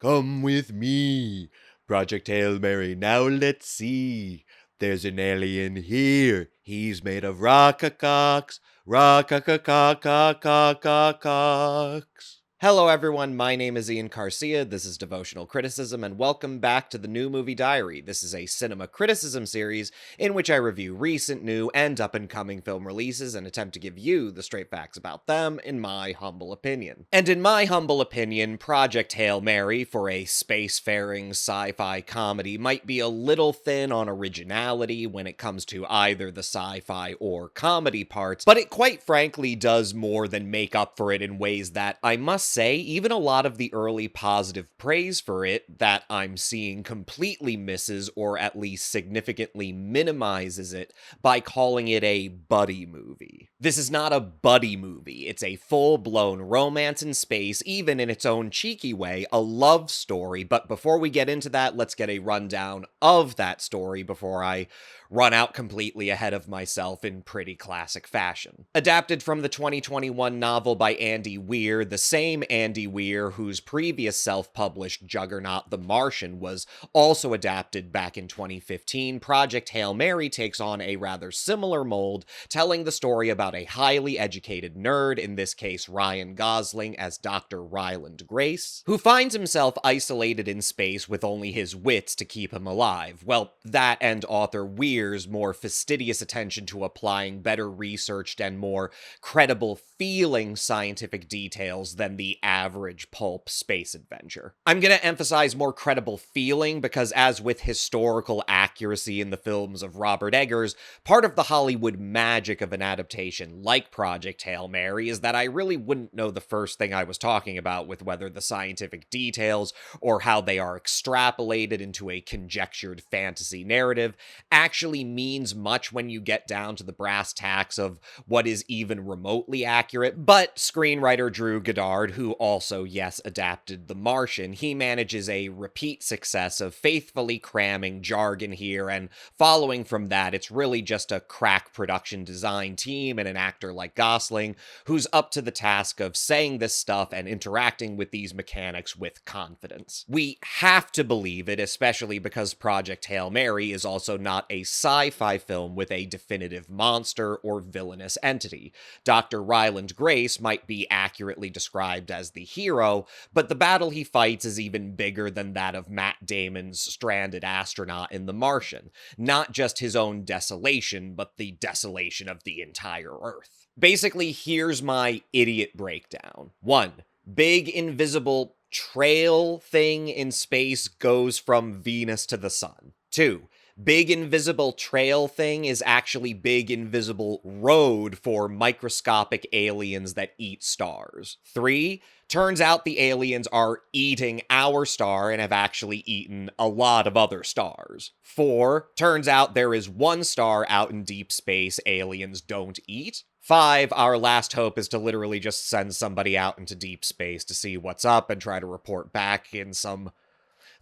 Come with me, Project Hail Mary. Now let's see. There's an alien here. He's made of rockacocks, rockacocks. Hello, everyone. My name is Ian Garcia. This is Devotional Criticism, and welcome back to the New Movie Diary. This is a cinema criticism series in which I review recent, new, and up-and-coming film releases and attempt to give you the straight facts about them, in my humble opinion. And in my humble opinion, Project Hail Mary, for a spacefaring sci-fi comedy, might be a little thin on originality when it comes to either the sci-fi or comedy parts, but it quite frankly does more than make up for it in ways that, I must say, even a lot of the early positive praise for it that I'm seeing completely misses or at least significantly minimizes it by calling it a buddy movie. This is not a buddy movie. It's a full-blown romance in space, even in its own cheeky way, a love story. But before we get into that, let's get a rundown of that story before I run out completely ahead of myself in pretty classic fashion. Adapted from the 2021 novel by Andy Weir, the same Andy Weir whose previous self-published juggernaut The Martian was also adapted back in 2015, Project Hail Mary takes on a rather similar mold, telling the story about a highly educated nerd, in this case Ryan Gosling as Dr. Ryland Grace, who finds himself isolated in space with only his wits to keep him alive. Well, that and author Weir's more fastidious attention to applying better researched and more credible feeling scientific details than the average pulp space adventure. I'm going to emphasize more credible feeling because, as with historical accuracy in the films of Robert Eggers, part of the Hollywood magic of an adaptation like Project Hail Mary is that I really wouldn't know the first thing I was talking about with whether the scientific details or how they are extrapolated into a conjectured fantasy narrative actually means much when you get down to the brass tacks of what is even remotely accurate. But screenwriter Drew Goddard, who also, yes, adapted The Martian, he manages a repeat success of faithfully cramming jargon here, and following from that, it's really just a crack production design team and an actor like Gosling who's up to the task of saying this stuff and interacting with these mechanics with confidence. We have to believe it, especially because Project Hail Mary is also not a sci-fi film with a definitive monster or villainous entity. Dr. Ryland Grace might be accurately described as the hero, but the battle he fights is even bigger than that of Matt Damon's stranded astronaut in The Martian. Not just his own desolation, but the desolation of the entire Earth. Basically, here's my idiot breakdown. 1. Big invisible trail thing in space goes from Venus to the sun. 2. Big invisible trail thing is actually big invisible road for microscopic aliens that eat stars. 3. Turns out the aliens are eating our star and have actually eaten a lot of other stars. 4. Turns out there is one star out in deep space aliens don't eat. 5. Our last hope is to literally just send somebody out into deep space to see what's up and try to report back in some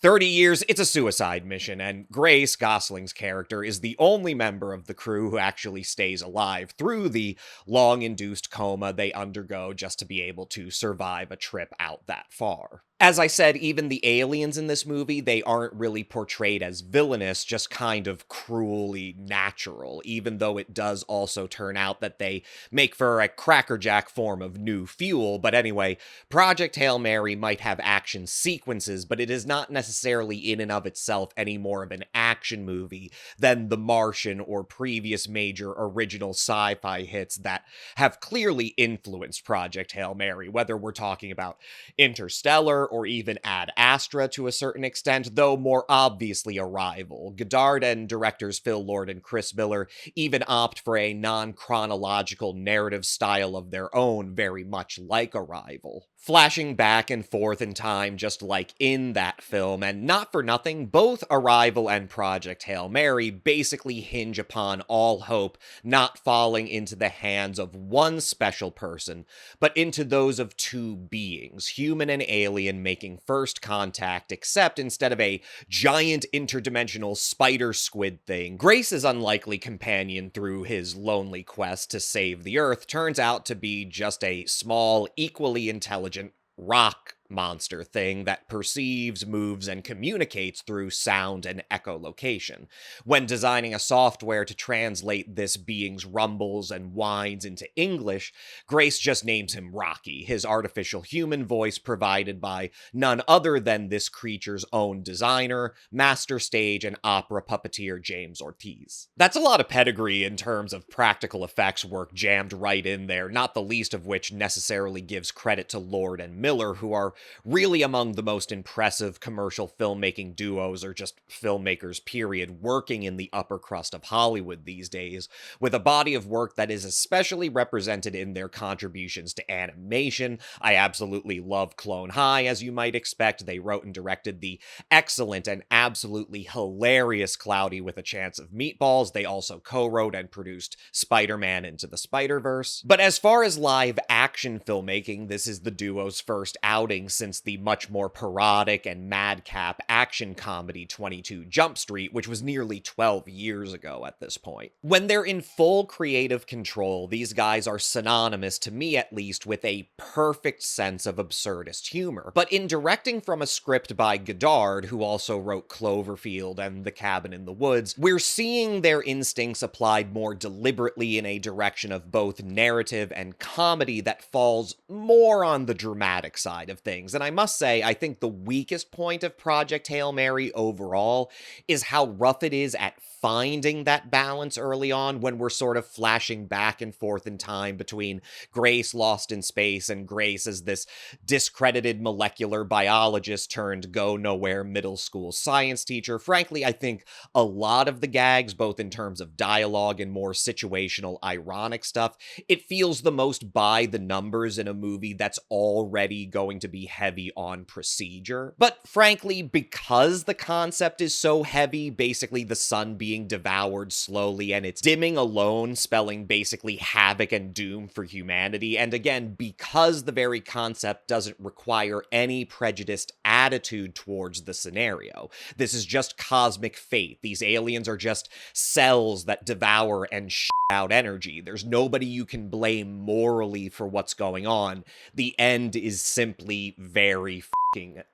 30 years. It's a suicide mission, and Grace, Gosling's character, is the only member of the crew who actually stays alive through the long-induced coma they undergo just to be able to survive a trip out that far. As I said, even the aliens in this movie, they aren't really portrayed as villainous, just kind of cruelly natural, even though it does also turn out that they make for a crackerjack form of new fuel. But anyway, Project Hail Mary might have action sequences, but it is not necessarily in and of itself any more of an action movie than The Martian or previous major original sci-fi hits that have clearly influenced Project Hail Mary, whether we're talking about Interstellar or even Ad Astra to a certain extent, though more obviously Arrival. Goddard and directors Phil Lord and Chris Miller even opt for a non-chronological narrative style of their own, very much like Arrival. Flashing back and forth in time just like in that film, and not for nothing, both Arrival and Project Hail Mary basically hinge upon all hope not falling into the hands of one special person, but into those of two beings, human and alien, making first contact, except instead of a giant interdimensional spider squid thing, Grace's unlikely companion through his lonely quest to save the Earth turns out to be just a small, equally intelligent rock monster thing that perceives, moves, and communicates through sound and echolocation. When designing a software to translate this being's rumbles and whines into English, Grace just names him Rocky, his artificial human voice provided by none other than this creature's own designer, master stage and opera puppeteer James Ortiz. That's a lot of pedigree in terms of practical effects work jammed right in there, not the least of which necessarily gives credit to Lord and Miller, who are really among the most impressive commercial filmmaking duos, or just filmmakers period, working in the upper crust of Hollywood these days, with a body of work that is especially represented in their contributions to animation. I absolutely love Clone High, as you might expect. They wrote and directed the excellent and absolutely hilarious Cloudy with a Chance of Meatballs. They also co-wrote and produced Spider-Man Into the Spider-Verse. But as far as live action filmmaking, this is the duo's first outing since the much more parodic and madcap action comedy 22 Jump Street, which was nearly 12 years ago at this point. When they're in full creative control, these guys are synonymous, to me at least, with a perfect sense of absurdist humor. But in directing from a script by Godard, who also wrote Cloverfield and The Cabin in the Woods, we're seeing their instincts applied more deliberately in a direction of both narrative and comedy that falls more on the dramatic side of things. And I must say, I think the weakest point of Project Hail Mary overall is how rough it is at finding that balance early on, when we're sort of flashing back and forth in time between Grace lost in space and Grace as this discredited molecular biologist turned go-nowhere middle school science teacher. Frankly, I think a lot of the gags, both in terms of dialogue and more situational, ironic stuff, it feels the most by the numbers in a movie that's already going to be heavy on procedure. But frankly, because the concept is so heavy, basically the sun being devoured slowly and it's dimming alone spelling basically havoc and doom for humanity, and again, because the very concept doesn't require any prejudiced attitude towards the scenario. This is just cosmic fate. These aliens are just cells that devour and out energy. There's nobody you can blame morally for what's going on. The end is simply very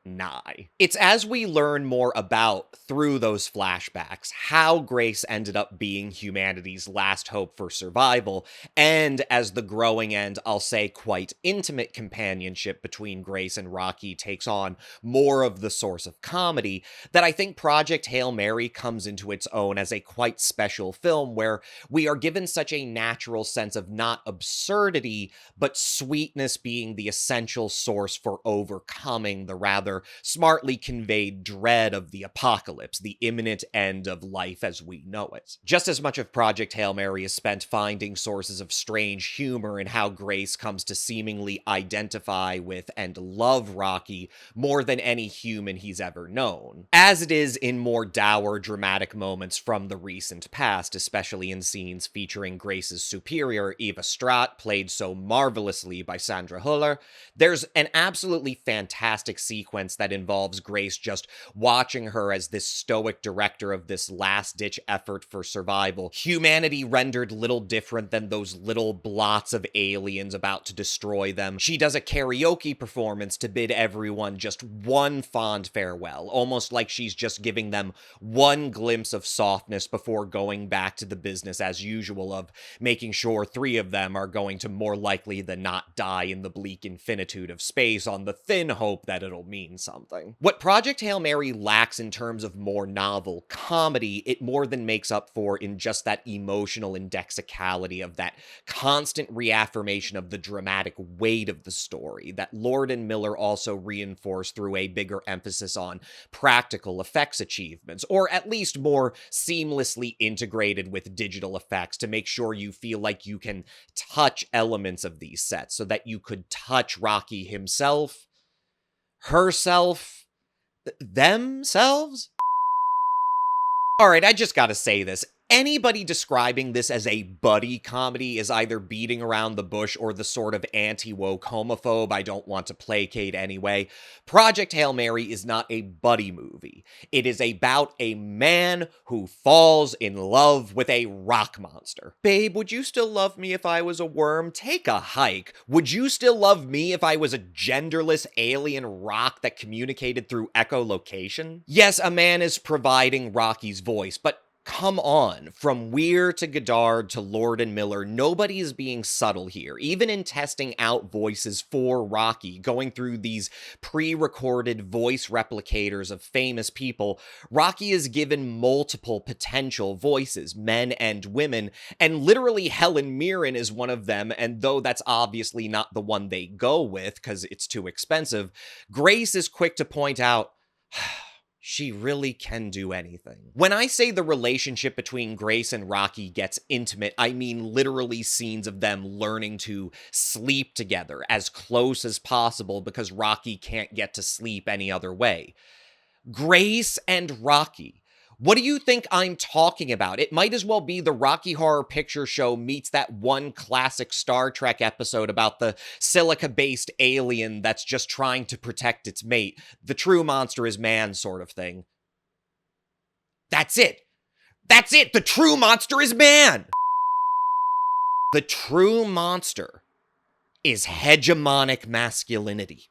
nigh. It's as we learn more about, through those flashbacks, how Grace ended up being humanity's last hope for survival, and as the growing and, I'll say, quite intimate companionship between Grace and Rocky takes on more of the source of comedy, that I think Project Hail Mary comes into its own as a quite special film where we are given such a natural sense of not absurdity, but sweetness being the essential source for overcoming the rather smartly conveyed dread of the apocalypse, the imminent end of life as we know it. Just as much of Project Hail Mary is spent finding sources of strange humor in how Grace comes to seemingly identify with and love Rocky more than any human he's ever known, as it is in more dour, dramatic moments from the recent past, especially in scenes featuring Grace's superior, Eva Stratt, played so marvelously by Sandra Hüller. There's an absolutely fantastic sequence that involves Grace just watching her as this stoic director of this last-ditch effort for survival. Humanity rendered little different than those little blots of aliens about to destroy them. She does a karaoke performance to bid everyone just one fond farewell, almost like she's just giving them one glimpse of softness before going back to the business as usual of making sure 3 of them are going to more likely than not die in the bleak infinitude of space on the thin hope that it'll mean something. What Project Hail Mary lacks in terms of more novel comedy, it more than makes up for in just that emotional indexicality of that constant reaffirmation of the dramatic weight of the story that Lord and Miller also reinforce through a bigger emphasis on practical effects achievements, or at least more seamlessly integrated with digital effects to make sure you feel like you can touch elements of these sets, so that you could touch Rocky himself, herself, themselves? Alright, I just gotta say this. Anybody describing this as a buddy comedy is either beating around the bush or the sort of anti-woke homophobe I don't want to placate anyway. Project Hail Mary is not a buddy movie. It is about a man who falls in love with a rock monster. Babe, would you still love me if I was a worm? Take a hike. Would you still love me if I was a genderless alien rock that communicated through echolocation? Yes, a man is providing Rocky's voice, but come on, from Weir to Goddard to Lord and Miller, nobody is being subtle here. Even in testing out voices for Rocky, going through these pre-recorded voice replicators of famous people, Rocky is given multiple potential voices, men and women, and literally Helen Mirren is one of them, and though that's obviously not the one they go with, because it's too expensive, Grace is quick to point out, she really can do anything. When I say the relationship between Grace and Rocky gets intimate, I mean literally scenes of them learning to sleep together as close as possible because Rocky can't get to sleep any other way. Grace and Rocky. What do you think I'm talking about? It might as well be the Rocky Horror Picture Show meets that one classic Star Trek episode about the silica-based alien that's just trying to protect its mate. The true monster is man sort of thing. That's it. That's it. The true monster is man. The true monster is hegemonic masculinity.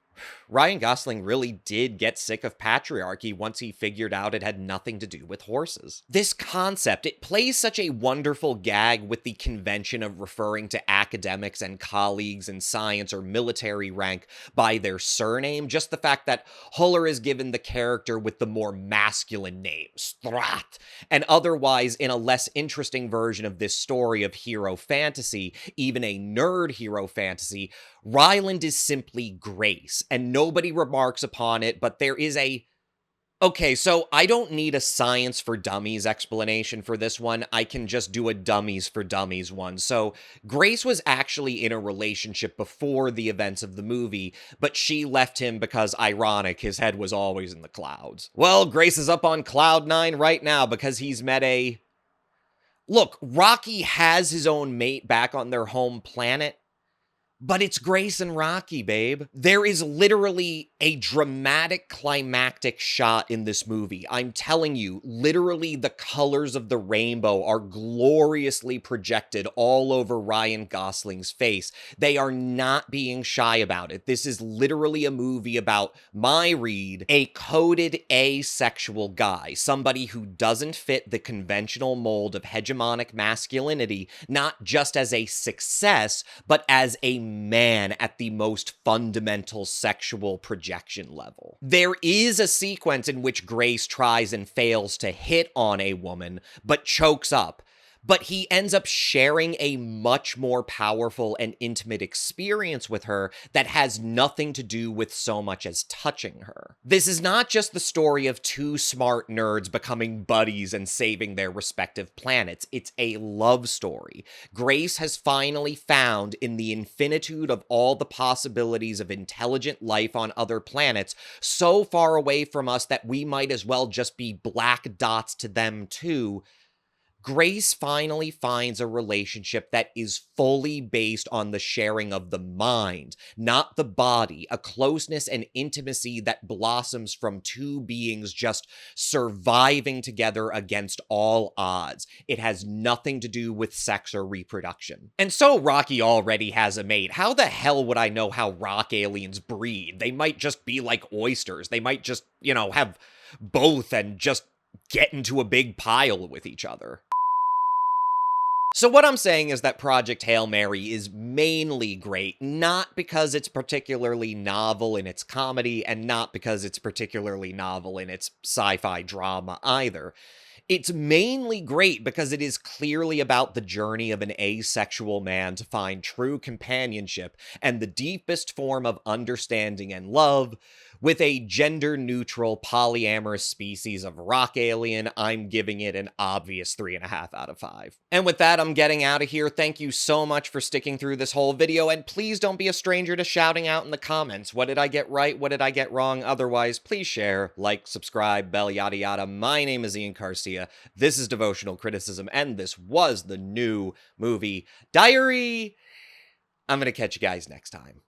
Ryan Gosling really did get sick of patriarchy once he figured out it had nothing to do with horses. This concept, it plays such a wonderful gag with the convention of referring to academics and colleagues in science or military rank by their surname. Just the fact that Huller is given the character with the more masculine name, Strath, and otherwise in a less interesting version of this story of hero fantasy, even a nerd hero fantasy, Ryland is simply Grace, and nobody remarks upon it, but there is a... Okay, so I don't need a science for dummies explanation for this one. I can just do a dummies for dummies one. So Grace was actually in a relationship before the events of the movie, but she left him because, ironic, his head was always in the clouds. Well, Grace is up on cloud 9 right now because he's met a... Look, Rocky has his own mate back on their home planet, but it's Grace and Rocky, babe. There is literally a dramatic climactic shot in this movie. I'm telling you, literally the colors of the rainbow are gloriously projected all over Ryan Gosling's face. They are not being shy about it. This is literally a movie about, my read, a coded asexual guy, somebody who doesn't fit the conventional mold of hegemonic masculinity, not just as a success, but as a man at the most fundamental sexual projection level. There is a sequence in which Grace tries and fails to hit on a woman, but chokes up. But he ends up sharing a much more powerful and intimate experience with her that has nothing to do with so much as touching her. This is not just the story of two smart nerds becoming buddies and saving their respective planets. It's a love story. Grace has finally found, in the infinitude of all the possibilities of intelligent life on other planets, so far away from us that we might as well just be black dots to them too, Grace finally finds a relationship that is fully based on the sharing of the mind, not the body, a closeness and intimacy that blossoms from two beings just surviving together against all odds. It has nothing to do with sex or reproduction. And so Rocky already has a mate. How the hell would I know how rock aliens breed? They might just be like oysters. They might just, have both and just get into a big pile with each other. So what I'm saying is that Project Hail Mary is mainly great, not because it's particularly novel in its comedy, and not because it's particularly novel in its sci-fi drama either. It's mainly great because it is clearly about the journey of an asexual man to find true companionship and the deepest form of understanding and love with a gender-neutral polyamorous species of rock alien. I'm giving it an obvious 3.5 out of 5. And with that, I'm getting out of here. Thank you so much for sticking through this whole video, and please don't be a stranger to shouting out in the comments. What did I get right? What did I get wrong? Otherwise, please share, like, subscribe, bell, yada yada. My name is Ian Garcia. This is Devotional Criticism, and this was the new movie diary. I'm going to catch you guys next time.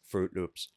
Fruit Loops.